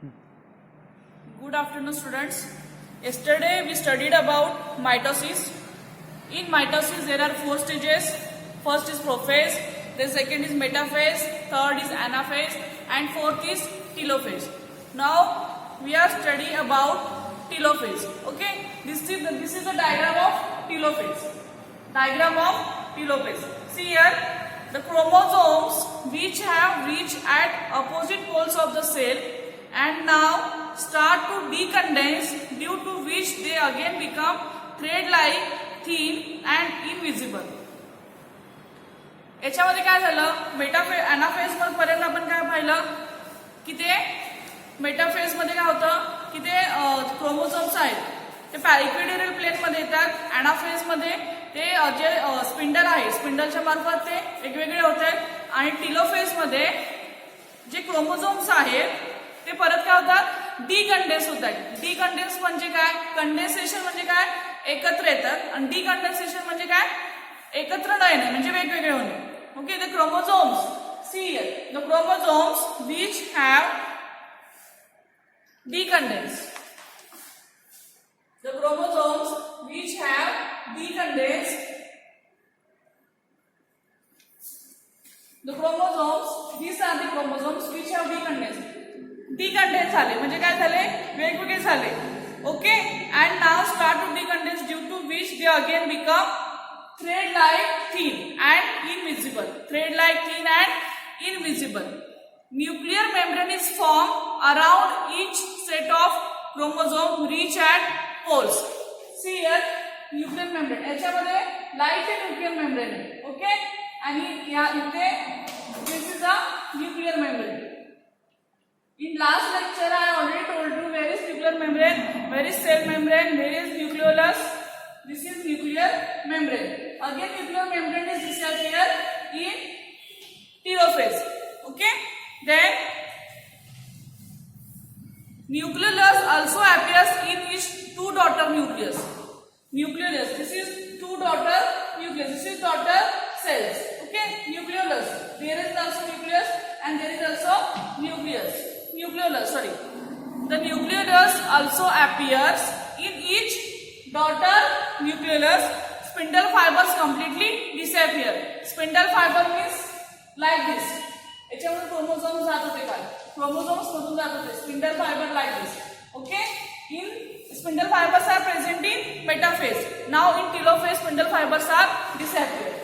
Good afternoon, students. Yesterday we studied about mitosis. In mitosis there are 4 stages. First is prophase, then second is metaphase, third is anaphase, and fourth is telophase. Now we are studying about telophase. Okay, this is the diagram of telophase. Diagram of telophase. See here, the chromosomes which have reached at opposite poles of the cell and now start to decondense, due to which they again become thread-like, thin and invisible. याच्यामध्ये काय झालं, metaphase anaphase पर्यंत आपण काय पाहिलं की ते metaphase मध्ये काय होतं की ते क्रोमोझोम्स आहेत ते इक्विटोरियल प्लेन मध्ये येतात. एनाफेज मध्ये ते जे स्पिंडल आहे स्पिंडलच्या मार्फत ते वेगवेगळे होतात आणि टीलोफेज मध्ये जे क्रोमोझोम्स आहेत ते परत काय होतात, डिकंडेन्स होतात. डिकंडेन्स म्हणजे काय, कंडेन्सेशन म्हणजे काय, एकत्र येतात आणि डिकंडेन्सेशन म्हणजे काय, एकत्र न येणे म्हणजे वेगवेगळे होणे. Okay, the chromosomes, see here, the chromosomes which have decondensed, the chromosomes which have decondensed, the chromosomes, these are the chromosomes which have decondensed. Decondense झाले म्हणजे काय झाले, वेगवेगळे झाले. Okay, and now start to decondense due to which they again become thread like, thin and invisible. Thread like, thin and invisible. Nuclear membrane is form around each set of chromosome reach at poles. See here, nuclear membrane, याच्यामध्ये light आहे nuclear membrane. Okay, आणि या इथे this is a nuclear membrane. In last lecture, I already told you where is nuclear membrane, where is cell membrane, where is nucleolus. This is nuclear membrane. Again, nuclear membrane is disappear in telophase. Okay. Then nucleolus also appears in its two daughter nucleus. Nucleolus. This is two daughter nucleus. This is daughter cells. Okay. Nucleolus. There is also nucleus and there is also nucleus. Nucleolus, sorry. The nucleolus also appears in each daughter nucleolus. Spindle fibers completely disappear. Spindle fiber means like this. याच्यामध्ये chromosomes जात होते काय, chromosomes मधून जात होते. Spindle fibre like this. Okay? In spindle fibers are present in metaphase. Now in telophase spindle fibers are disappeared.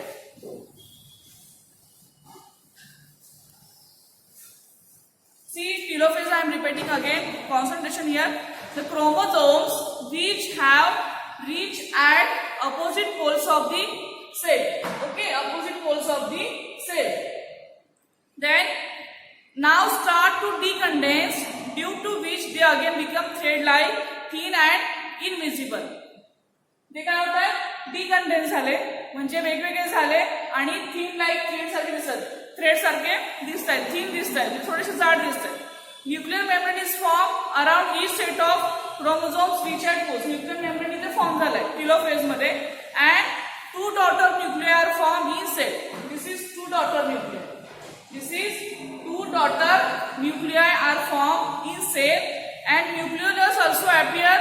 See, telophase I am repeating again, concentration here. The chromosomes which have reached at opposite poles of the cell. Okay, opposite poles of the cell. Then now start to decondense, due to which they again become thread-like, thin and invisible. ते काय होतात, डिकंडेन्स झाले म्हणजे वेगवेगळे झाले आणि thin like thread सारखे दिसतात, थ्रेड सारखे दिसत आहेत, थिन दिसत आहेत, थोडेसे जाड दिसत आहेत. Nuclear membrane is form around each set of chromosomes reach at poles. Nuclear membrane इथे फॉर्म झालाय टीलोफेज मध्ये. And two daughter nuclear are form in cell. This is two daughter nuclear. This is two daughter nuclei are formed in cell and nucleolus also appear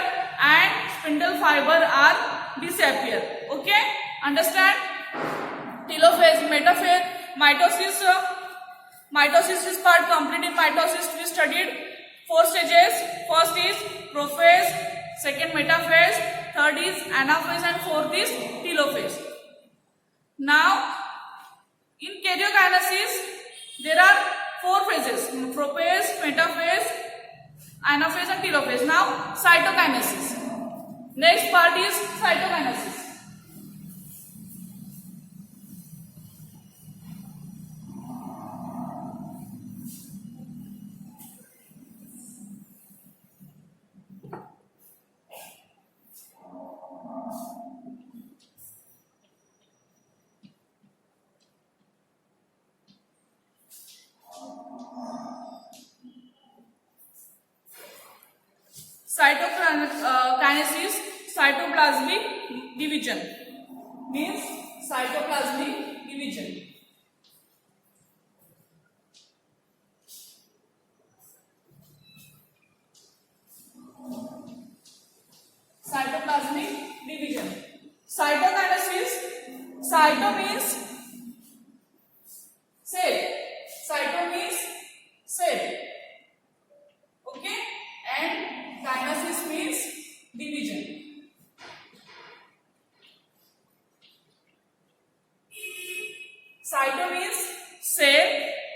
and spindle fiber are disappear. Okay, understand? Telophase, metaphase, mitosis. Mitosis is part complete. In mitosis we studied 4 stages. First is prophase, second metaphase, third is anaphase and fourth is telophase. Now in karyokinesis there are 4 phases: prophase, metaphase, anaphase and telophase. Now cytokinesis. Next part is cytokinesis. Cytokinesis, cytoplasmic division, means cytoplasmic division. cyto means cell. Cyto means cell. Okay, and kinesis means division. Cyto means cell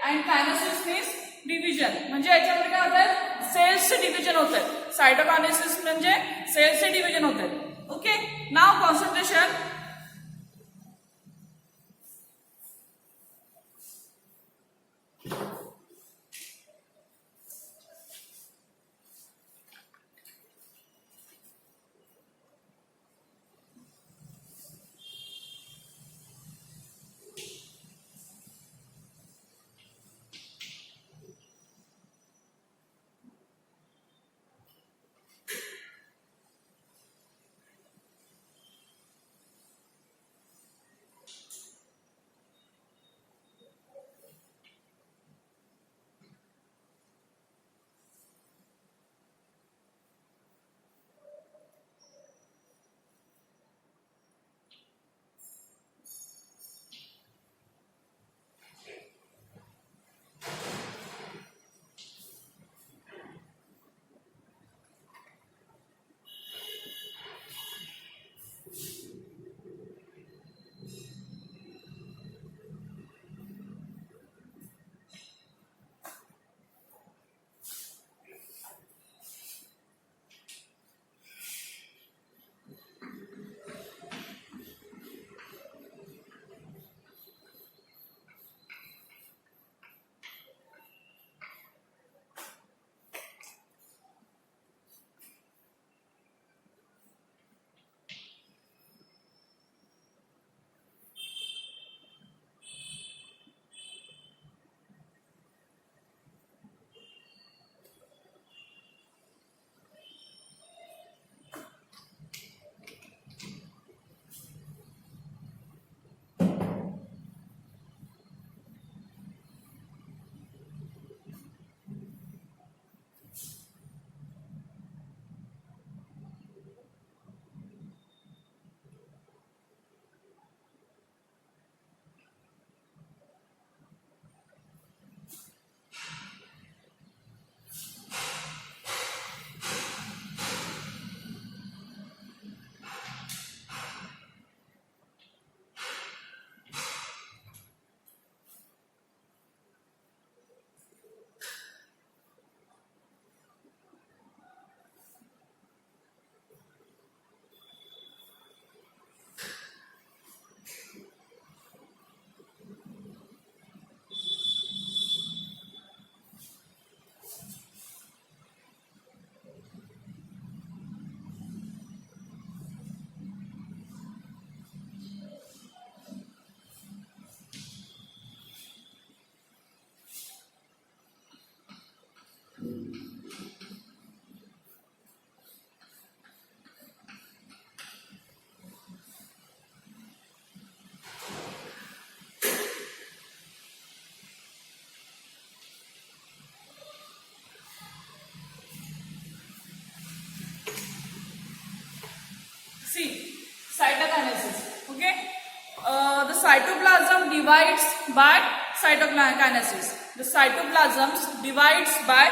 and kinesis means division. म्हणजे याच्यामध्ये काय होतं, सेल्सचे division होतं. Cytokinesis म्हणजे सेल्सचे division होतं. Okay, now concentration. See, cytokinesis. Okay, the cytoplasm divides by cytokinesis. The cytoplasm divides by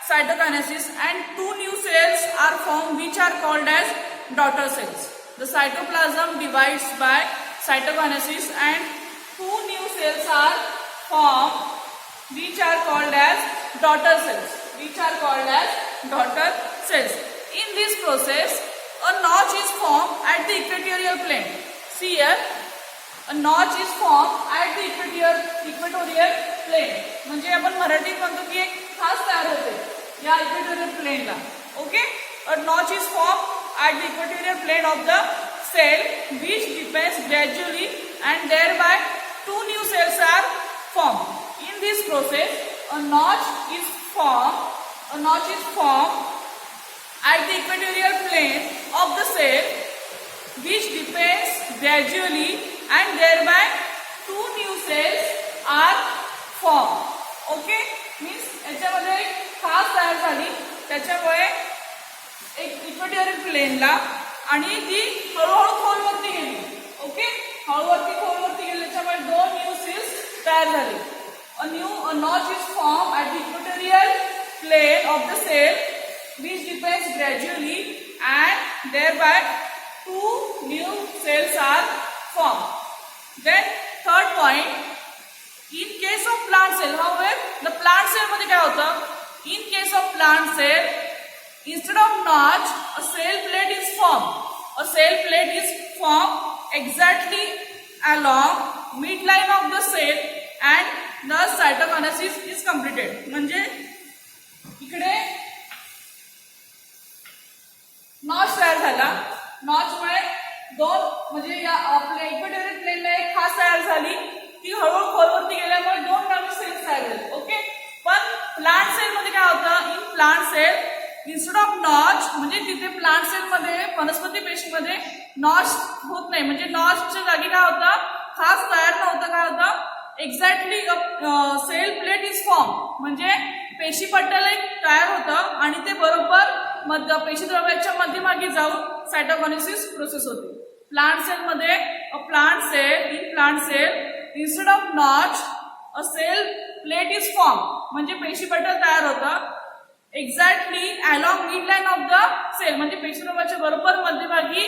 cytokinesis, and two new cells are formed, which are called as daughter cells. The cytoplasm divides by cytokinesis, and two new cells are formed, which are called as daughter cells. Which are called as daughter cells. In this process, a notch is formed at the equatorial plane. See here, a notch is formed at the equatorial plane. म्हणजे आपण मराठीत म्हणतो की एक खाच तयार होते या equatorial plane La. Okay, a notch is formed at the equatorial plane of the cell, which deepens gradually, and thereby two new cells are formed. In this process, a notch is formed. A notch is formed at the equatorial plane of the cell, which deepens gradually, and thereby two new cells are formed. Okay, means याच्यामध्ये एक खाच तयार झाली, त्याच्यामुळे एक equatorial प्लेनला आणि ती हळूहळू खोलवरती गेली. ओके. हळूवरती खोलवरती गेले त्याच्यामुळे 2 न्यू सेल्स तयार झाले. A notch is formed at the equatorial plane of the cell which deepens gradually and thereby 2 new cells are formed. Then third point, in case of plant cell, however, the plant cell मध्ये काय होतं? In case of plant cell, instead of notch, a cell plate is formed. A cell plate is formed exactly along midline of the cell and thus cytokinesis is completed. म्हणजे इकडे notch तयार झाला. Notch मुळे 2 म्हणजे या आपल्या equatorial प्लेनला एक खास तयार झाली. ती हळूहळू खोलवरती गेल्यामुळे 2 नवीन सेल्स तयार झाले. ओके, पण प्लांट सेल मध्ये काय होतं? In plant cell instead of notch, म्हणजे तिथे प्लांट सेल मध्ये वनस्पती पेशीमध्ये नॉच होत नाही. म्हणजे नॉचच्या जागी काय होतं? खास तयार नव्हतं. काय होतं? Exactly cell plate is form, म्हणजे पेशी पट्टल एक तयार होतं आणि ते बरोबर पेशी द्रव्याच्या मध्यभागी जाऊन सायटोकायनेसिस प्रोसेस होते. प्लांट सेल मध्ये plant cell instead of notch a cell plate is form, म्हणजे पेशी पट्टल तयार होतं exactly along mid line of the cell, म्हणजे पेशी द्रव्याच्या बरोबर मध्यभागी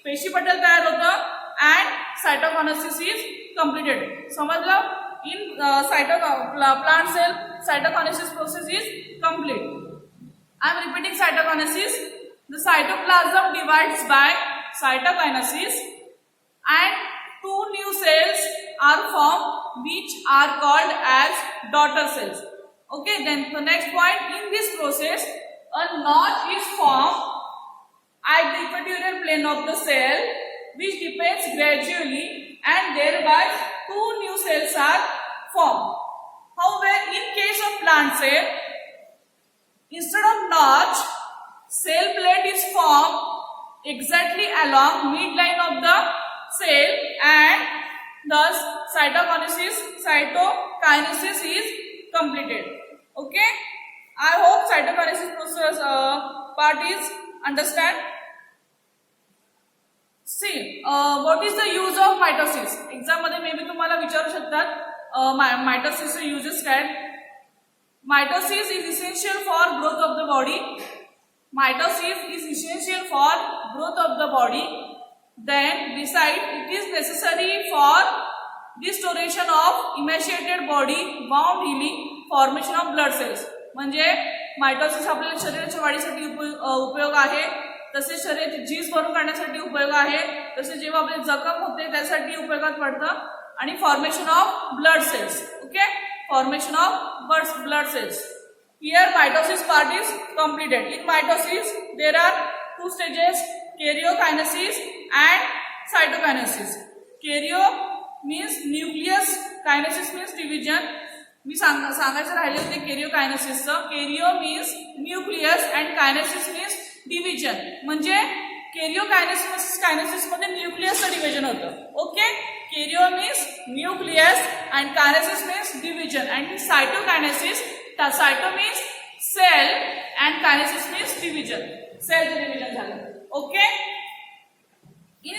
पेशी पट्टल तयार होतं and cytokinesis is completed. समजलं? In plant cell cytokinesis process is complete. I am repeating cytokinesis. The cytoplasm divides by cytokinesis and 2 new cells are formed which are called as daughter cells. Okay, then the next point, in this process a notch is formed at the equatorial plane of the cell which deepens gradually and thereby 2 new cells are formed. However, in case of plant cell, instead of notch, cell plate is formed exactly along midline of the cell and thus cytokinesis is completed. Okay, I hope cytokinesis process part is understand. See, what is the use of mitosis? Exam मध्ये may be तुम्हाला विचारू शकतात मायटोसिसचे uses काय. Mitosis is essential for growth of the body. Mitosis is essential for growth of the body. Then, besides, it is necessary for restoration of emaciated body, wound healing, formation of blood cells. म्हणजे mitosis आपल्या शरीराच्या वाढीसाठी उपयोग आहे. तसेच शरीराची झीज भरून काढण्यासाठी उपयोग आहे. तसेच जेव्हा आपले जखम होते त्यासाठी उपयोगात पडतं. आणि formation of blood cells. Okay, formation of blood cells. Here mitosis part is completed. In mitosis there are 2 stages, karyokinesis and cytokinesis. Karyo means nucleus, kinesis means division. मी सांगायचं राहिले होते कॅरियोकायनेसिसचं. Karyo means nucleus and kinesis means division. म्हणजे karyokinesis मध्ये न्यूक्लियसचं division होतं. Okay, karyo means nucleus and kinesis means division and cytokinesis, cyto means cell and kinesis means division. सेलचं डिव्हिजन झालं. Okay, in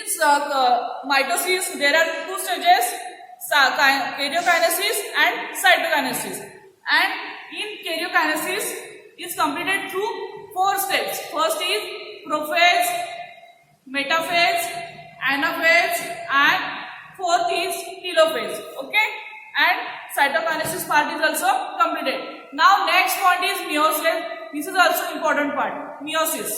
mitosis there are 2 stages, karyokinesis and cytokinesis, and in karyokinesis is completed through 4 steps. First is prophase, metaphase, anaphase and 4th is telophase. Okay, and cytokinesis part is also completed. Now next point is meiosis. This is also important part, meiosis.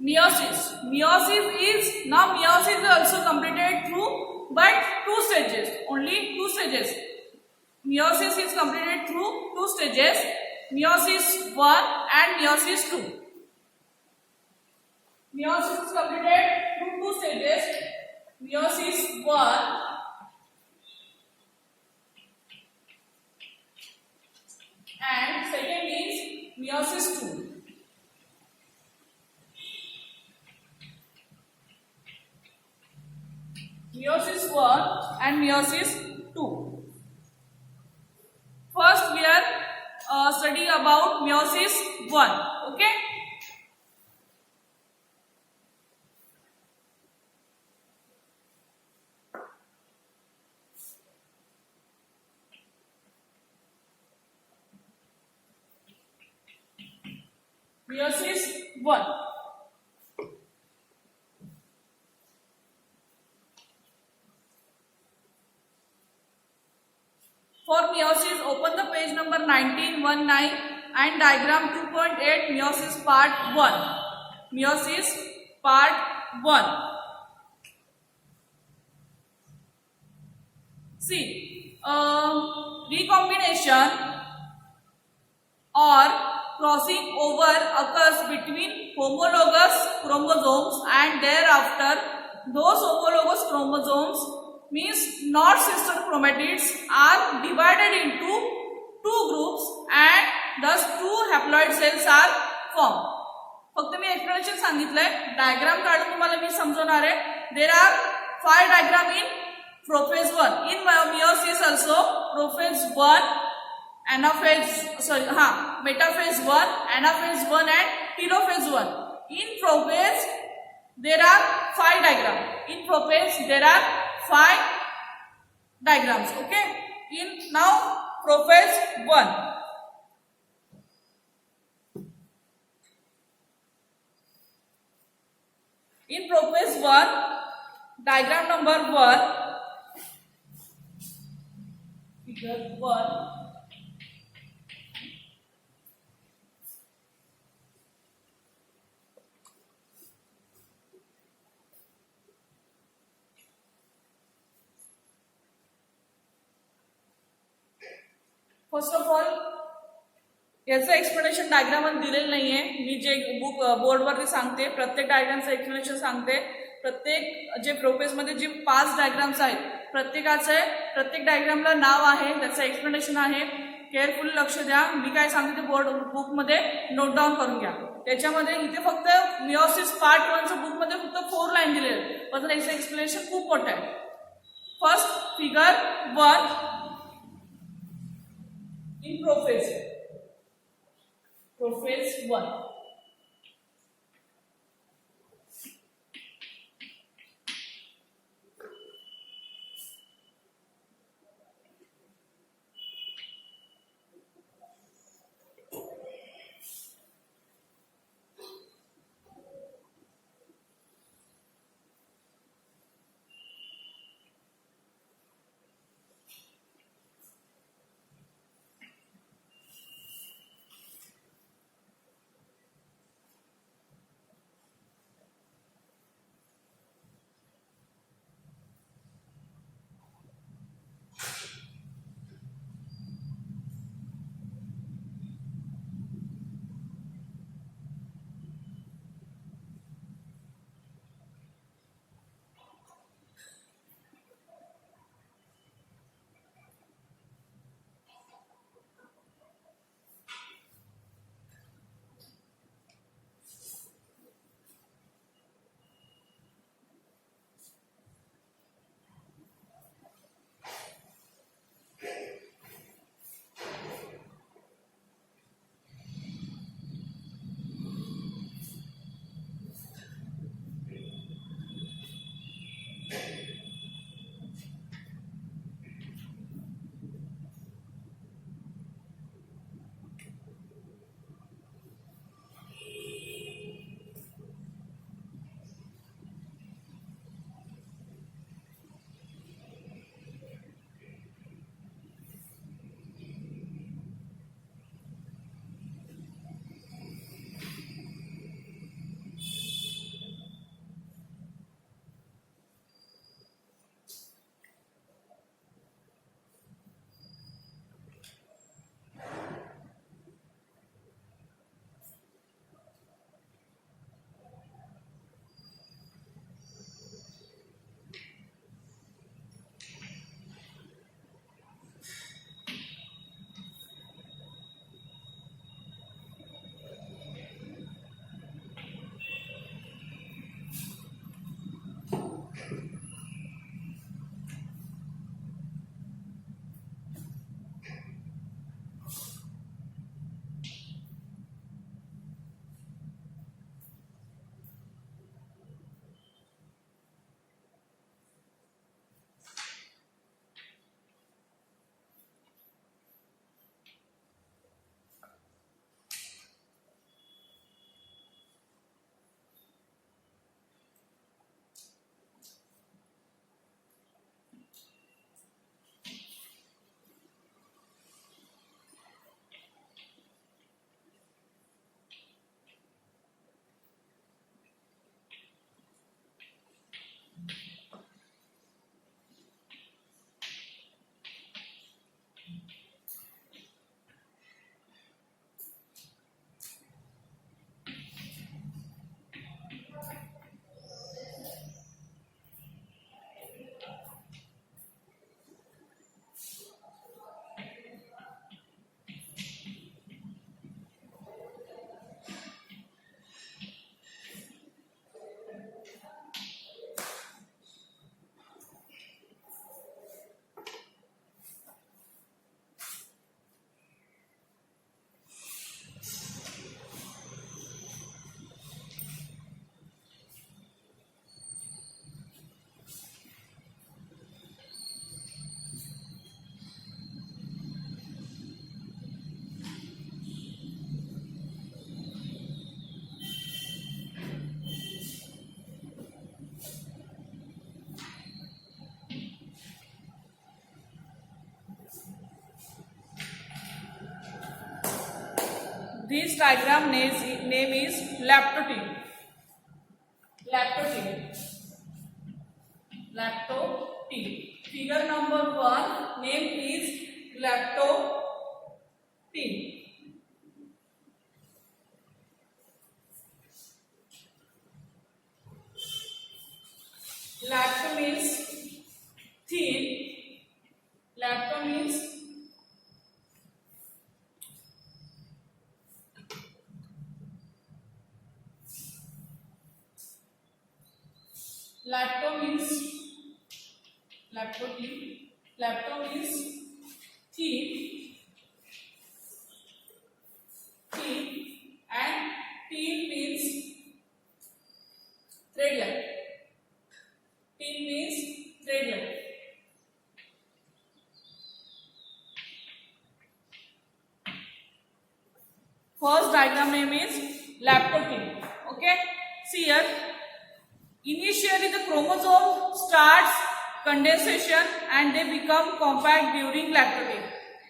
Meiosis. Meiosis is also completed through but two stages. Only two stages. Meiosis is completed through two stages. Meiosis 1 and meiosis 2. Meiosis is completed through two stages. Meiosis 1 and second is meiosis 2. Meiosis 1 and meiosis 2. First we are study about meiosis 1. Okay. Meiosis 1. For meiosis, open the page number 1919 and diagram 2.8 meiosis part 1. Meiosis part 1. See, recombination or crossing over occurs between homologous chromosomes and thereafter those homologous chromosomes means not sister chromatids are divided into two groups and thus two haploid cells are formed. फक्त मी explanation सांगितलंय, diagram काढून तुम्हाला मी समजवणार आहे. There are 5 diagram in prophase 1. In meiosis also prophase 1, metaphase 1, anaphase 1 and telophase 1. In prophase there are 5 diagrams. In prophase there are 5 diagrams. Okay. In now prophase 1. In prophase 1, diagram number 1, figure 1. First of all याचं explanation diagram दिलेलं नाहीये. मी जे book बोर्डवरती सांगते प्रत्येक डायग्रामचं explanation सांगते. प्रत्येक जे profess मध्ये जे 5 diagrams आहेत प्रत्येक डायग्रामला नाव आहे, त्याचं एक्सप्लेनेशन आहे. केअरफुली लक्ष द्या. मी काय सांगते बोर्ड बुकमध्ये नोट डाऊन करून घ्या. त्याच्यामध्ये इथे फक्त meiosis पार्ट 1चं बुकमध्ये फक्त 4 लाईन दिलेले, पण त्याचं एक्सप्लेनेशन खूप मोठं आहे. First figure 1 in prophase 1. This diagram name is lactotin. Lactotin. Lactotin. Figure number 1, name is lactotin. Lacto means thin. Lacto means thin, and tin means thread-like. Tin means thread-like. First diagram name is lactotin. Okay, see here. Initially the chromosome starts condensation and they become compact during lactotin.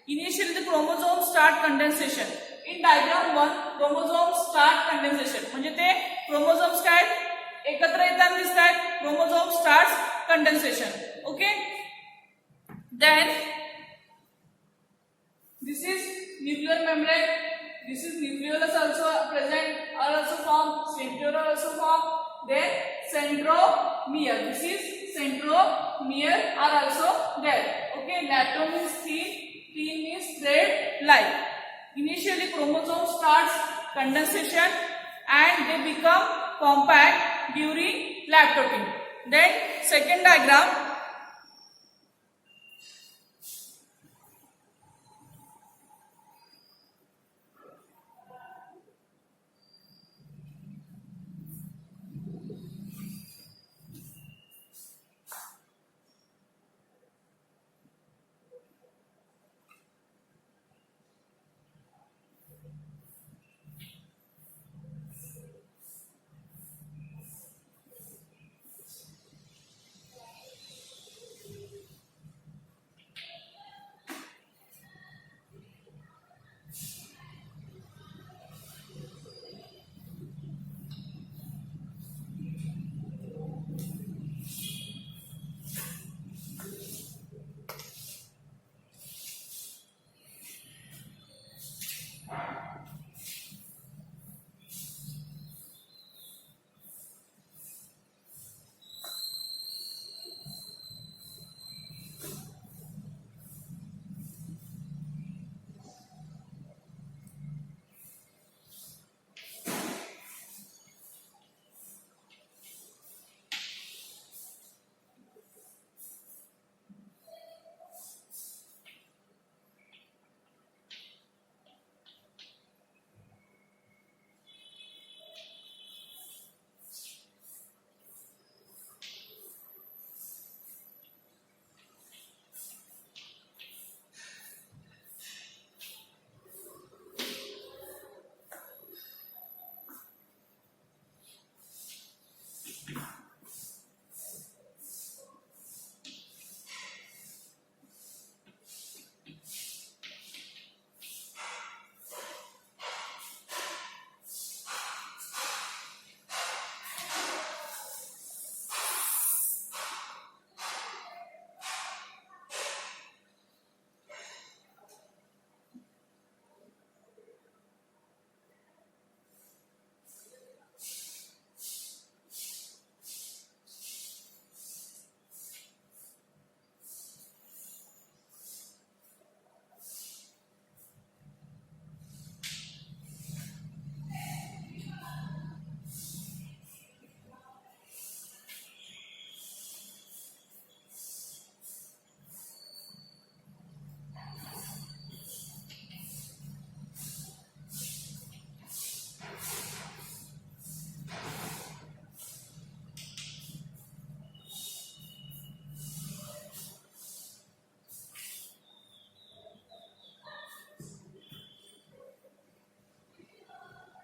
Initially the chromosome start condensation. In diagram 1 chromosome start condensation म्हणजे ते chromosomes काय एकत्र येताना दिसतात. Chromosome starts condensation. Okay, then this is nuclear membrane. This is nucleolus also present or also formed. Centriole also formed. Then centromere. This is centromere are also there. Okay, lacto means thin, tin means thread-like. Initially chromosome starts condensation and they become compact during lactotin. Then second diagram.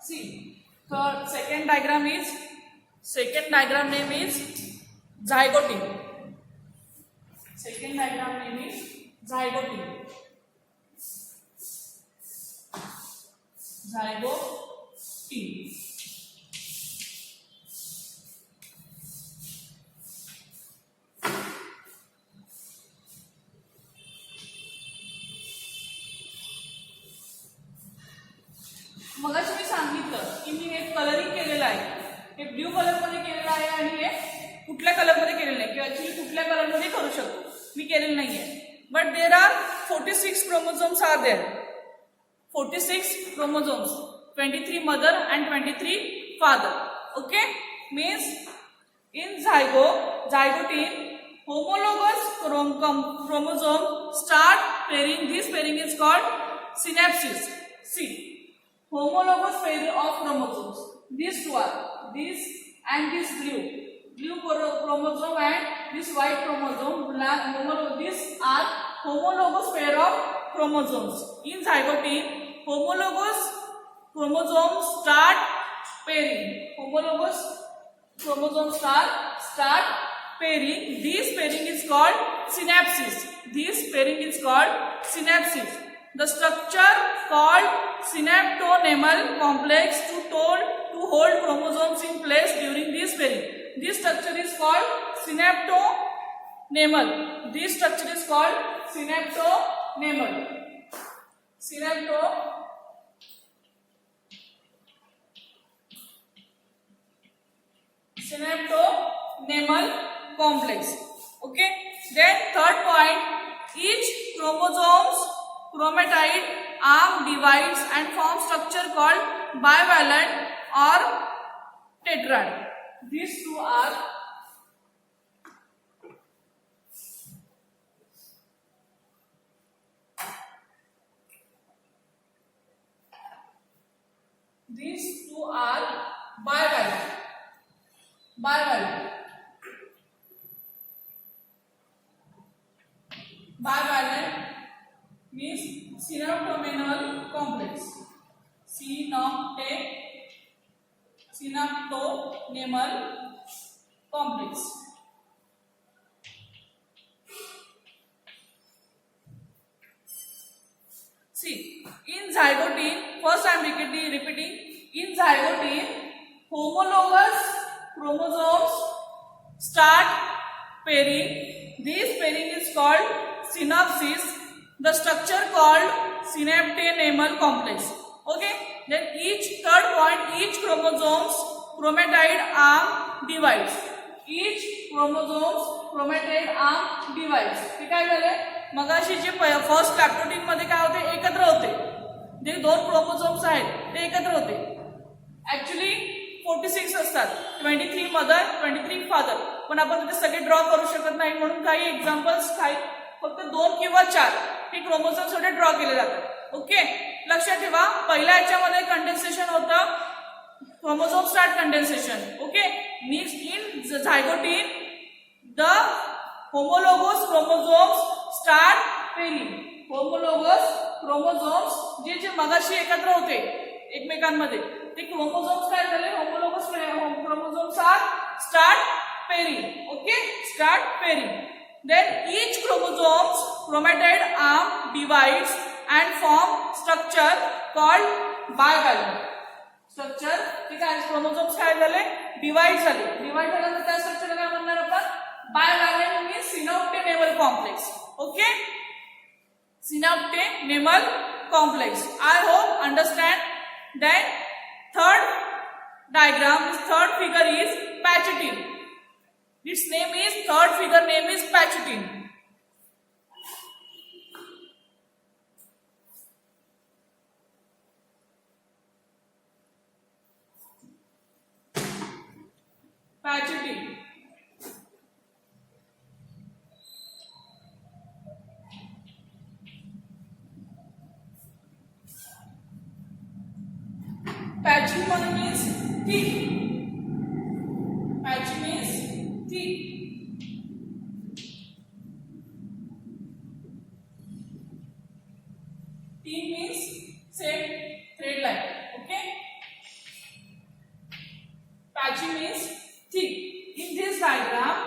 See, third second diagram name is zygote. Second diagram name is zygote. zygote. मगाशी मी सांगितलं की मी हे colouring केलेलं आहे, हे blue colour मध्ये केलेलं आहे आणि हे कुठल्या कलर मध्ये केलेलं आहे किंवा ऍक्च्युली कुठल्या कलर मध्ये करू शकतो, मी केलेलं नाहीये. But there are 46 chromosomes are there. 46 chromosomes, 23 mother and 23 father. Okay, means in zygote homologous chromosome start pairing. This pairing is called synapsis. See, homologous pair of chromosomes. These two are this and this blue chromosome and this white chromosome. These are homologous pair of chromosomes. In zygote, homologous chromosomes start pairing. Homologous chromosomes start pairing. This pairing is called synapsis. This pairing is called synapsis. The structure called synaptonemal complex to hold chromosomes in place during this pairing. This structure is called synaptonemal. This structure is called synaptonemal. Synaptonemal complex. Okay. Then third point, each chromatide arm divides and forms structure called bivalent or tetrad. These two are bivalent. Bivalent means synaptonemal complex. Synaptonemal complex. See, in zygote, first I am repeating. In zygote, homologous chromosomes start pairing. This pairing is called synapsis. The structure called synaptonemal complex. Okay. Then third point, each chromatide arm divides. Each chromatide arm divides. हे काय झाले? मगाशी जे first लॅक्टोटिन मध्ये काय होते, एकत्र होते. जे दोन chromosomes आहेत ते एकत्र होते. ऍक्च्युली 46 असतात, 23 मदर 23 फादर. पण आपण तिथे सगळे ड्रॉ करू शकत नाही म्हणून काही एक्झाम्पल्स फक्त 2 किंवा 4 हे क्रोमोझोम्स साठी ड्रॉ केले जातात. ओके, लक्षात ठेवा. पहिल्या याच्यामध्ये कंडेन्सेशन होतं, chromosome start condensation. Okay, means in zygotene the homologous chromosomes start pairing. Homologous chromosomes जे मगाशी एकत्र होते एकमेकांमध्ये ते क्रोमोझोम्स काय झाले, homologous chromosomes are start pairing. Okay, start pairing. Then each chromatide arm divides and form structure called bivalent. Structure ठीक आहे, chromosomes काय झाले, डिवाइड झाले. डिवाइड झाल्यानंतर त्या स्ट्रक्चरला काय म्हणणार आपण, bivalent means synaptonemal complex. Okay, synaptonemal complex. I hope understand. Then third diagram, third figure is Pachutin. Its name is, third figure name is Pachutin. Pachutin. Pachypod means thick. Patchy means thick. T means same thread line. Okay. Patchy means thick. In this diagram,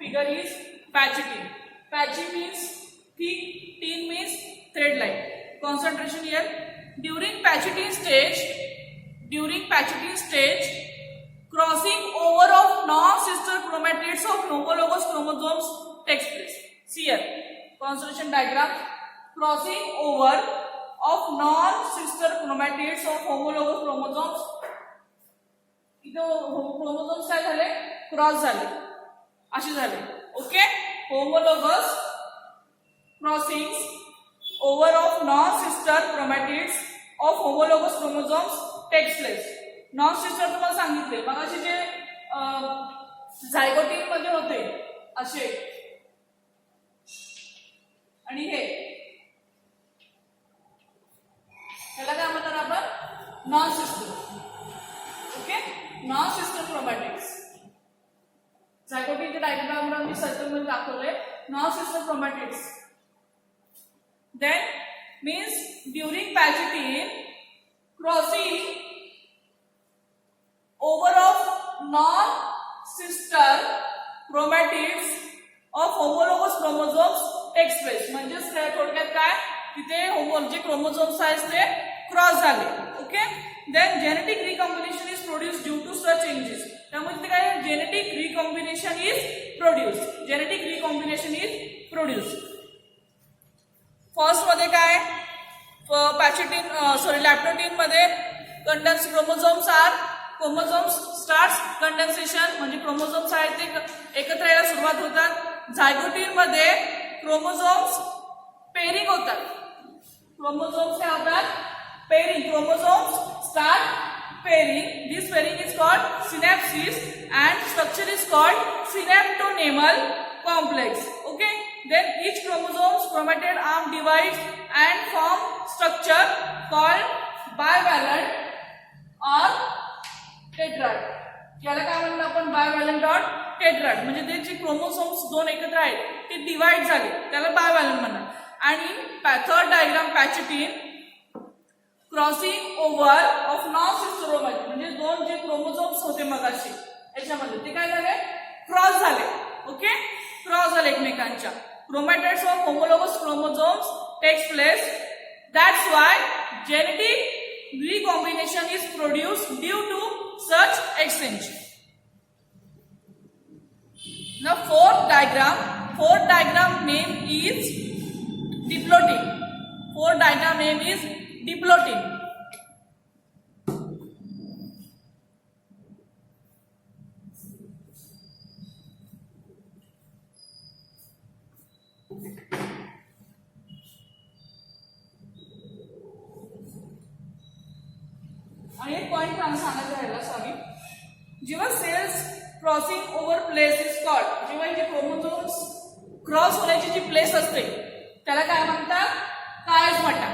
figure is patchy tin. Patchy means thick, tin means thread-like. Concentration here. During patchy tin stage, crossing over of non-sister chromatids of homologous chromosomes takes place. See here, concentration diagram. Crossing over of non-sister chromatids of homologous chromosomes. इथं chromosomes काय झाले, cross झाले, असे झाले. Okay, homologous crossings over of non-sister chromatids of homologous chromosomes takes place. Non-sister तुम्हाला सांगितले मग असे जे झायगोटिन मध्ये होते असे आणि हे त्याला काय म्हणतात आपण, non-sister. Okay, non-sister chromatids. झायगोटिनचे डायग्राम मी सर्कल मध्ये दाखवले. Non-sister chromatids. Then means during patchy tin, crossing over of non-sister chromatids of homologous chromosomes takes place. म्हणजे थोडक्यात काय, तिथे जे क्रोमोझोम्स आहेत ते क्रॉस झाले. Okay, then genetic recombination is produced due to such changes. त्यामुळे तिथे काय, genetic recombination is produced. Genetic recombination is produced. First मध्ये काय, पॅचिटिन लॅप्टोटिन मध्ये कंडेन्स क्रोमोझोम्स स्टार्ट्स कंडेन्सेशन, म्हणजे क्रोमोझोम्स आहेत ते एकत्र यायला सुरुवात होतात. झायगोटिन मध्ये क्रोमोझोम्स पेरिंग होतात. क्रोमोझोम्स काय होतात, pairing. Chromosomes start pairing. This pairing is called synapsis and structure is called synaptonemal complex. Okay, then each chromosome's chromatid arm divides and form structure called bivalent or tetrad. याला काय म्हणतो आपण, bivalent or tetrad. म्हणजे ते जे chromosomes दोन एकत्र आहेत ते डिवाइड झाले त्याला bivalent म्हणतात. आणि third diagram, pachytene crossing over of non-sister chromatid, म्हणजे दोन जे क्रोमोसोम्स होते मगाशी याच्यामध्ये ते काय झाले, क्रॉस झाले. ओके, क्रॉस झाले एकमेकांच्या. Chromatids of homologous chromosomes takes place. That's why genetic recombination is produced due to such exchange. Now fourth diagram name is diplotin. Fourth diagram name is diplotin. आणि एक पॉइंट सांगायचं राहिला, sorry. जेव्हा cells crossing over place is called, जेव्हा जे chromosomes cross होण्याची जी place असते त्याला काय म्हणतात, कायझमाटा.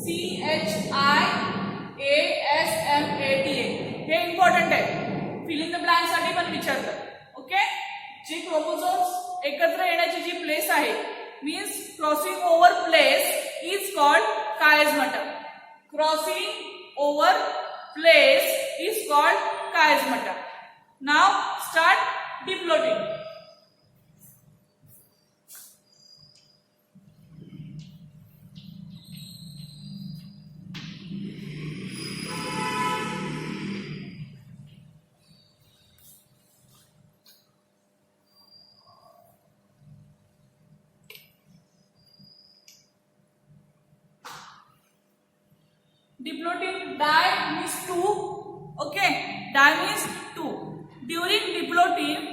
CHIASMATA. हे इम्पॉर्टंट आहे, फिल इन द ब्लँक साठी पण विचारतात. ओके, जी क्रोमोझोम्स एकत्र येण्याची जी प्लेस आहे means crossing over place is called कायझमाटा. Crossing over place is called chiasmata. Now start diplotin. Diplotin, di means two. Okay, di means two. During diplotin,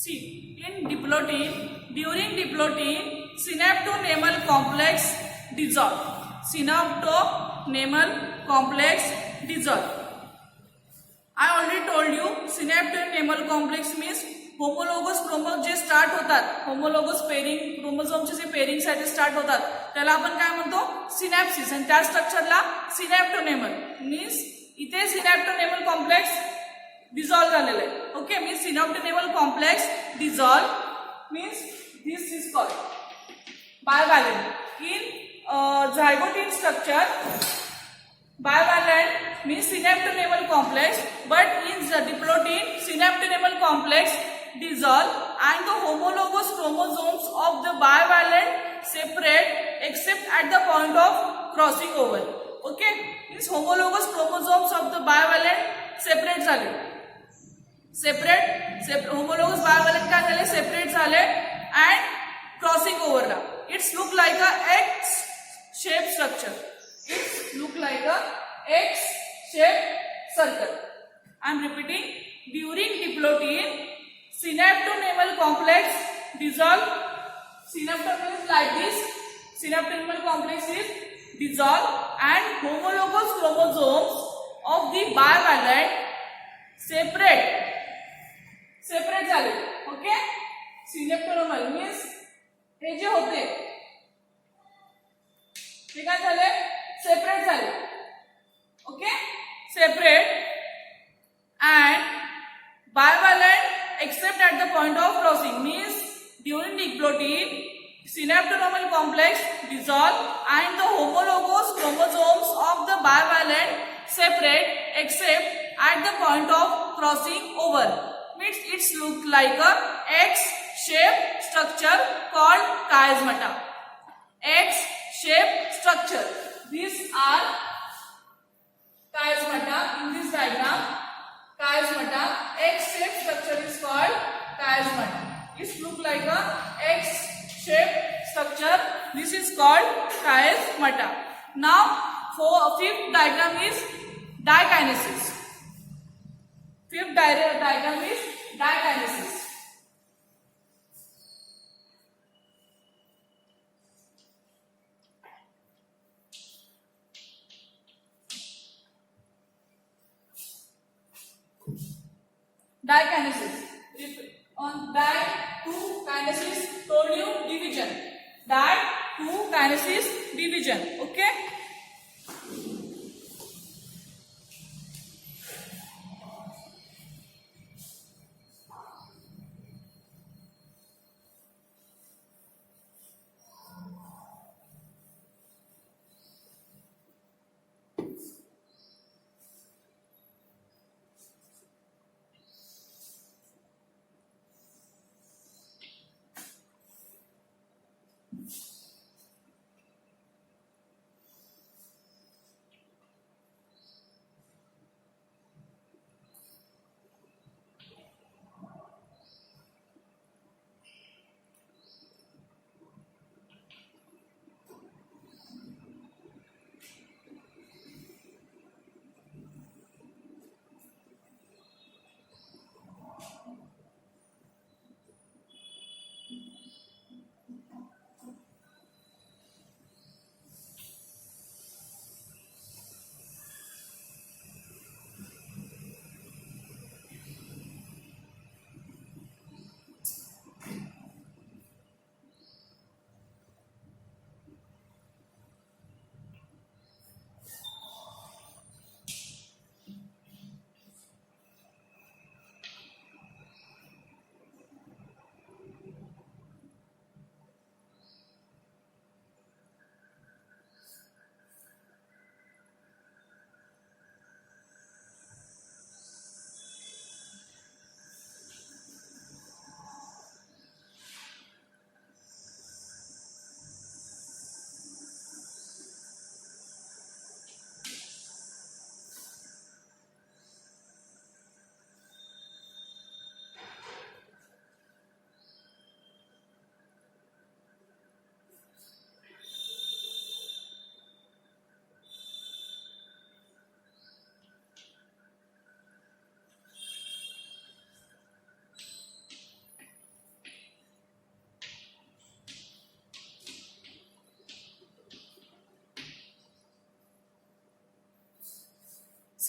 See, in diplotin, during diplotin, synaptonemal complex dissolve. Synaptonemal complex dissolve. I already told you, synaptonemal complex means homologous chromosome जे start होतात, homologous pairing क्रोमोझोमचे जे pairing साठी start होतात त्याला आपण काय म्हणतो, सिनॅप्सिस. आणि त्या स्ट्रक्चरला सिनॅप्टोनेमल मीन्स इथे सिनॅप्टोनेमल कॉम्प्लेक्स डिझॉल्व झालेलं आहे. Okay, means synaptonemal complex dissolve means this is called bivalent. In zygote in structure bivalent means synaptonemal complex, but in the diplotin synaptonemal complex dissolve and the homologous chromosomes of the bivalent separate except at the point of crossing over. Okay, means homologous chromosomes of the bivalent separate झाले, separate homologous bivalent काय झाले, separate झाले and crossing over La. It's look like a X shaped structure. It look like a X-shaped circle. I am repeating. During diplotin, synaptonemal complex dissolve. Synaptonemal is like this. Synaptonemal complex is dissolved and homologous chromosomes of the bivalent separate झाले. Okay? Synaptonemal means हे जे होते ते काय झाले, separate झाले. Okay, separate and bivalent except at the point of crossing means during diplotin synaptonemal complex dissolve and the homologous chromosomes of the bivalent separate except at the point of crossing over. Means it's look like a X-shaped structure called chiasmata. X-shaped structure. These are chiasmata. In this diagram, chiasmata, X-shaped structure is called chiasmata. It look like a X-shaped structure. This is called chiasmata. Now, for fifth diagram is dikinesis. Fifth diagram is dikinesis. Dikinesis. On di-2-kinesis, told you division. Di-2-kinesis division. Okay.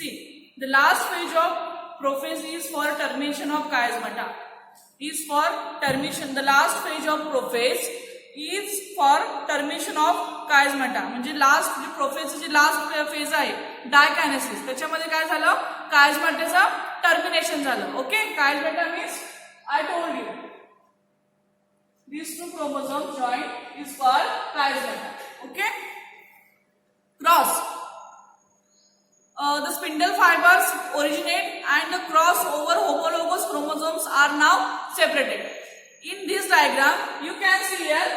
See, the last phase of prophase is for termination of chiasmata. Is for termination. The last phase of prophase is for termination of chiasmata. म्हणजे last जी प्रोफेसची जी last phase आहे डायकायनेसिस, त्याच्यामध्ये काय झालं, chiasmataचं termination झालं. Okay, chiasmata means I told you these two chromosomes joined is called chiasmata. Okay, cross. The spindle fibers originate and the cross over homologous chromosomes are now separated. In this diagram, you can see here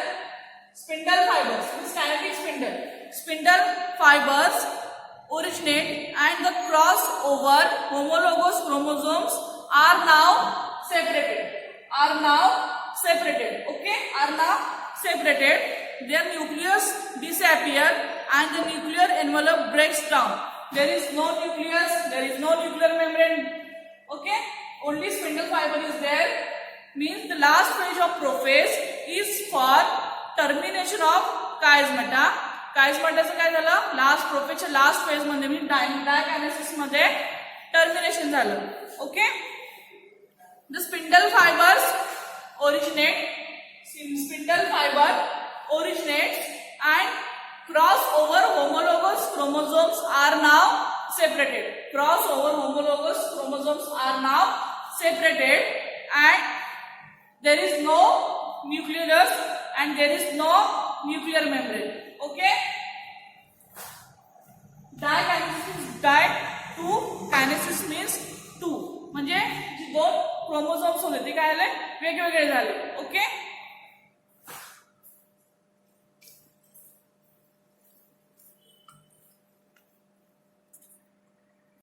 spindle fibers, this kinetic spindle. Spindle fibers originate and the cross over homologous chromosomes are now separated. Are now separated. Okay, are now separated. Their nucleus disappear and the nuclear envelope breaks down. There is no nucleus, there is no nuclear membrane. Okay, only spindle fiber is there. Means the last phase of prophase is for termination of chiasmata. chiasmataचं काय झालं, last प्रोफेसच्या last phase मध्ये म्हणजे डायकायनेसिस मध्ये termination झालं. Okay, the spindle fibers originate, spindle fiber originates and cross over homologous chromosomes are now separated. Cross over homologous chromosomes are now separated and there is no nucleus and there is no nuclear membrane. Okay, di to kinesis means two. म्हणजे जे दोन chromosomes होते ते काय झाले, वेगवेगळे झाले.